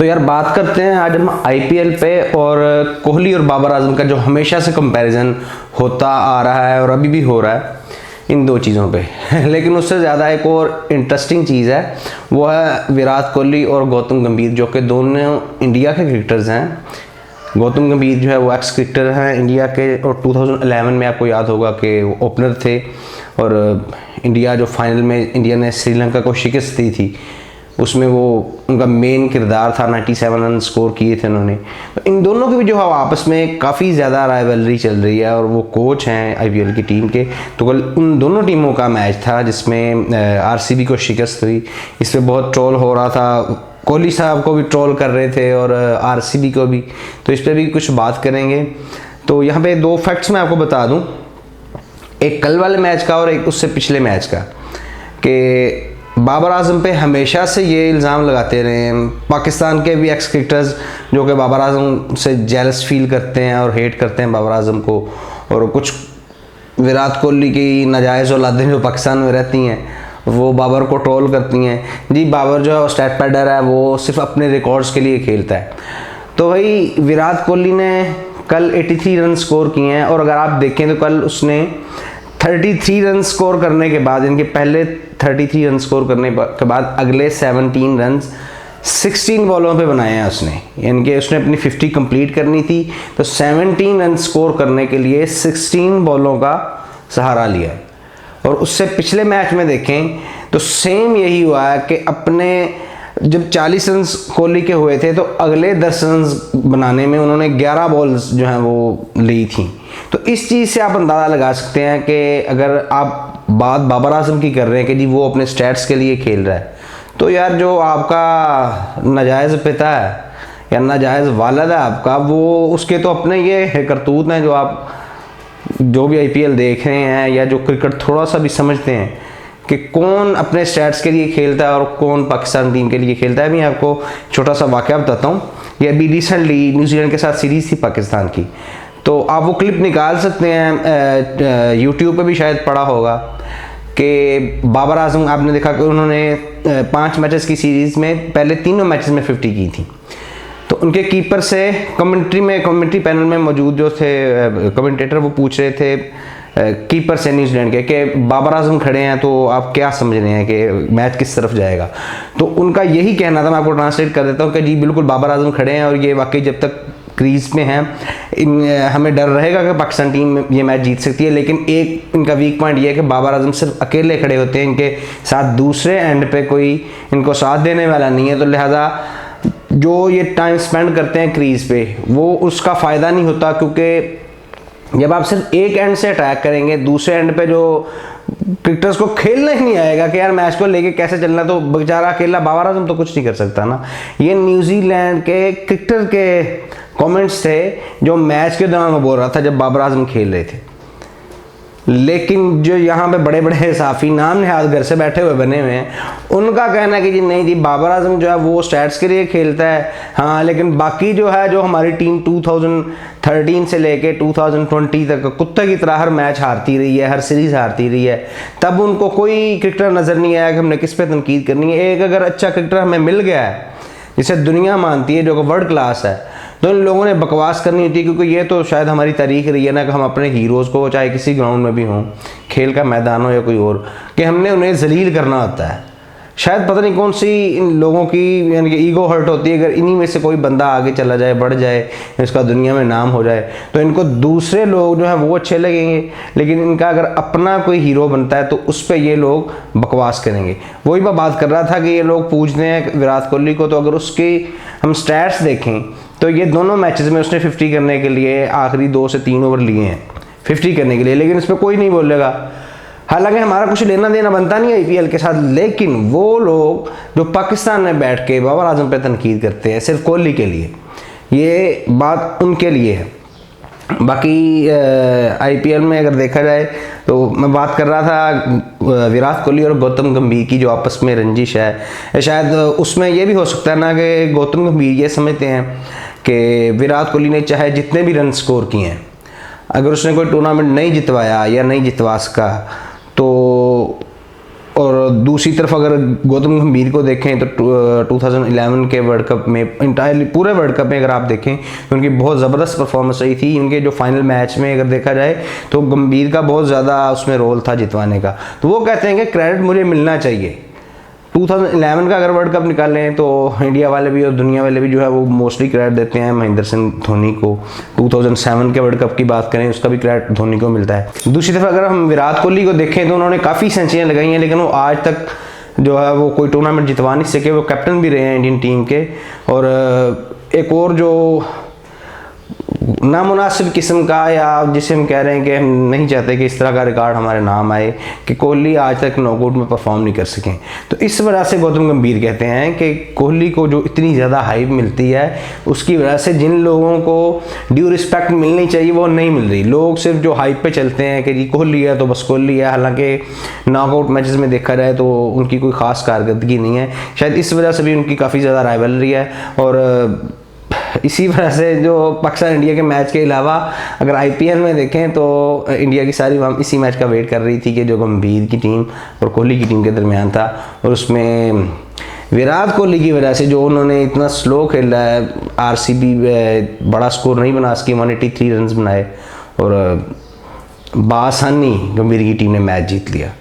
तो यार बात करते हैं आज हम आईपीएल पे, और कोहली और बाबर आजम का जो हमेशा से कंपैरिजन होता आ रहा है और अभी भी हो रहा है इन दो चीज़ों पे लेकिन उससे ज़्यादा एक और इंटरेस्टिंग चीज़ है, वो है विराट कोहली और गौतम गंभीर, जो कि दोनों इंडिया के क्रिकेटर्स हैं। गौतम गंभीर जो है वो एक्स क्रिकेटर हैं इंडिया के, और 2011 में आपको याद होगा कि वो ओपनर थे, और इंडिया जो फाइनल में इंडिया ने श्रीलंका को शिकस्त दी थी उसमें वो उनका मेन किरदार था। 97 रन स्कोर किए थे उन्होंने। तो इन दोनों की भी जो है आपस में काफ़ी ज़्यादा राइवलरी चल रही है, और वो कोच हैं आईपीएल की टीम के। तो कल उन दोनों टीमों का मैच था जिसमें आरसीबी को शिकस्त हुई। इस पर बहुत ट्रोल हो रहा था, कोहली साहब को भी ट्रोल कर रहे थे और आरसीबी को भी, तो इस पर भी कुछ बात करेंगे। तो यहाँ पे दो फैक्ट्स मैं आपको बता दूँ, एक कल वाले मैच का और एक उससे पिछले मैच का, कि बाबर आजम पे हमेशा से ये इल्ज़ाम लगाते रहे हैं पाकिस्तान के भी एक्स क्रिकेटर्स, जो कि बाबर आजम से जेलस फील करते हैं और हेट करते हैं बाबर आजम को, और कुछ विराट कोहली की नाजायज़ औलादें जो पाकिस्तान में रहती हैं वो बाबर को ट्रोल करती हैं। जी बाबर जो है स्टैट पैडर है, वो सिर्फ अपने रिकॉर्ड्स के लिए खेलता है। तो भाई विराट कोहली ने कल 83 रन स्कोर किए हैं, और अगर आप देखें तो कल उसने 33 रन स्कोर करने के बाद, इनके पहले 33 रन स्कोर करने के बाद अगले 17 रन 16 बॉलों पे बनाए हैं उसने, यानी कि उसने अपनी 50 कंप्लीट करनी थी, तो 17 रन स्कोर करने के लिए 16 बॉलों का सहारा लिया है। और उससे पिछले मैच में देखें तो सेम यही हुआ है कि अपने जब 40 रन कोहली के हुए थे तो अगले 10 रन बनाने में उन्होंने 11 बॉल्स जो हैं वो ली थी। तो इस चीज़ से आप अंदाज़ा लगा सकते हैं कि अगर आप बात बाबर आजम की कर रहे हैं कि जी वो अपने स्टैट्स के लिए खेल रहा है, तो यार जो आपका नाजायज़ पिता है या नाजायज़ वालिद है आपका, वो उसके तो अपने ये करतूत हैं। जो आप जो भी आईपीएल देख रहे हैं या जो क्रिकेट थोड़ा सा भी समझते हैं कि कौन अपने स्टैट्स के लिए खेलता है और कौन पाकिस्तान टीम के लिए खेलता है। मैं आपको छोटा सा वाक़या बताता हूँ। ये अभी रिसेंटली न्यूजीलैंड के साथ सीरीज़ थी पाकिस्तान की, तो आप वो क्लिप निकाल सकते हैं, यूट्यूब पे भी शायद पड़ा होगा कि बाबर आजम, आपने देखा कि उन्होंने 5 मैचेस की सीरीज़ में पहले तीनों मैचेस में 50 की थी। तो उनके कीपर से कमेंट्री पैनल में मौजूद जो थे कमेंटेटर, वो पूछ रहे थे कीपर से न्यूजीलैंड के कि बाबर आजम खड़े हैं तो आप क्या समझ रहे हैं कि मैच किस तरफ जाएगा। तो उनका यही कहना था, मैं आपको ट्रांसलेट कर देता हूँ, कि जी बिल्कुल बाबर आजम खड़े हैं और ये वाकई जब तक क्रीज में हैं हमें डर रहेगा कि पाकिस्तान टीम ये मैच जीत सकती है। लेकिन एक इनका वीक पॉइंट ये है कि बाबर आजम सिर्फ अकेले खड़े होते हैं, इनके साथ दूसरे एंड पे कोई इनको साथ देने वाला नहीं है। तो लिहाजा जो ये टाइम स्पेंड करते हैं क्रीज पे, वो उसका फ़ायदा नहीं होता, क्योंकि जब आप सिर्फ एक एंड से अटैक करेंगे, दूसरे एंड पे जो क्रिकेटर्स को खेलना ही नहीं आएगा कि यार मैच को लेके कैसे चलना, तो बेचारा अकेला बाबर आजम तो कुछ नहीं कर सकता ना। ये न्यूजीलैंड के क्रिकेटर के कमेंट्स थे जो मैच के दौरान बोल रहा था जब बाबर आजम खेल रहे थे। लेकिन जो यहाँ पे बड़े बड़े साफ़ी नाम निहाद घर से बैठे हुए बने हुए हैं, उनका कहना है कि जी नहीं जी बाबर आजम जो है वो स्टैट्स के लिए खेलता है, हाँ लेकिन बाकी जो है जो हमारी टीम 2013 से लेके 2020 तक कुत्ते की तरह हर मैच हारती रही है, हर सीरीज़ हारती रही है, तब उनको कोई क्रिकेटर नज़र नहीं आया कि हमने किस पे तनकीद करनी है। एक अगर अच्छा क्रिकेटर हमें मिल गया है जिसे दुनिया मानती है, जो कि वर्ल्ड क्लास है, तो इन लोगों ने बकवास करनी होती है, क्योंकि ये तो शायद हमारी तारीख रही है ना कि हम अपने हीरोज़ को, चाहे किसी ग्राउंड में भी हों, खेल का मैदान हो या कोई और, कि हमने उन्हें जलील करना होता है। शायद पता नहीं कौन सी इन लोगों की यानी कि ईगो हर्ट होती है, अगर इन्हीं में से कोई बंदा आगे चला जाए, बढ़ जाए, इसका दुनिया में नाम हो जाए, तो इनको दूसरे लोग जो हैं वो अच्छे लगेंगे, लेकिन इनका अगर अपना कोई हीरो बनता है तो उस पर ये लोग बकवास करेंगे। वही मैं बात कर रहा था कि ये लोग पूछते हैं विराट कोहली को, तो अगर उसके हम स्टैट्स देखें तो ये दोनों मैचेस में उसने 50 करने के लिए आखिरी 2 से 3 ओवर लिए हैं 50 करने के लिए, लेकिन इसमें कोई नहीं बोलेगा। हालांकि हमारा कुछ लेना देना बनता नहीं है आईपीएल के साथ, लेकिन वो लोग जो पाकिस्तान में बैठ के बाबर आजम पे तनकीद करते हैं सिर्फ कोहली के लिए, ये बात उनके लिए है। बाकी आईपीएल में अगर देखा जाए तो मैं बात कर रहा था विराट कोहली और गौतम गंभीर की जो आपस में रंजिश है, शायद उसमें ये भी हो सकता है ना कि गौतम गंभीर ये समझते हैं कि विराट कोहली ने चाहे जितने भी रन स्कोर किए हैं, अगर उसने कोई टूर्नामेंट नहीं जितवाया या नहीं जितवा सका, तो और दूसरी तरफ अगर गौतम गंभीर को देखें तो 2011 के वर्ल्ड कप में इंटायरली पूरे वर्ल्ड कप में अगर आप देखें तो उनकी बहुत ज़बरदस्त परफॉर्मेंस रही थी। उनके जो फाइनल मैच में अगर देखा जाए तो गंभीर का बहुत ज़्यादा उसमें रोल था जितवाने का। तो वो कहते हैं कि क्रेडिट मुझे मिलना चाहिए। 2011 का अगर वर्ल्ड कप निकालें तो इंडिया वाले भी और दुनिया वाले भी जो है वो मोस्टली क्रेडिट देते हैं महेंद्र सिंह धोनी को। 2007 के वर्ल्ड कप की बात करें उसका भी क्रेडिट धोनी को मिलता है। दूसरी तरफ अगर हम विराट कोहली को देखें तो उन्होंने काफ़ी सेंचुरियाँ लगाई हैं, लेकिन वो आज तक जो है वो कोई टूर्नामेंट जितवा नहीं सके। वो कैप्टन भी रहे हैं इंडियन टीम के। और एक और जो नामुनासिब किस्म का, या जिसे हम कह रहे हैं कि हम नहीं चाहते कि इस तरह का रिकॉर्ड हमारे नाम आए कि कोहली आज तक नॉकआउट में परफॉर्म नहीं कर सकें, तो इस वजह से गौतम गंभीर कहते हैं कि कोहली को जो इतनी ज़्यादा हाइप मिलती है उसकी वजह से जिन लोगों को ड्यू रिस्पेक्ट मिलनी चाहिए वो नहीं मिल रही। लोग सिर्फ जो हाइप पे चलते हैं कि जी कोहली है तो बस कोहली है, हालांकि नॉकआउट मैचेस में देखा जाए तो उनकी कोई ख़ास कारकर्दगी नहीं है। शायद इस वजह से भी उनकी काफ़ी ज़्यादा राइवलरी है। और इसी वजह से जो पाकिस्तान इंडिया के मैच के अलावा अगर आईपीएल में देखें तो इंडिया की सारी आवाम इसी मैच का वेट कर रही थी कि जो गंभीर की टीम और कोहली की टीम के दरमियान था, और उसमें विराट कोहली की वजह से जो उन्होंने इतना स्लो खेला है, आरसीबी बड़ा स्कोर नहीं बना सकी, 183 रन बनाए और बासानी गंभीर की टीम ने मैच जीत लिया।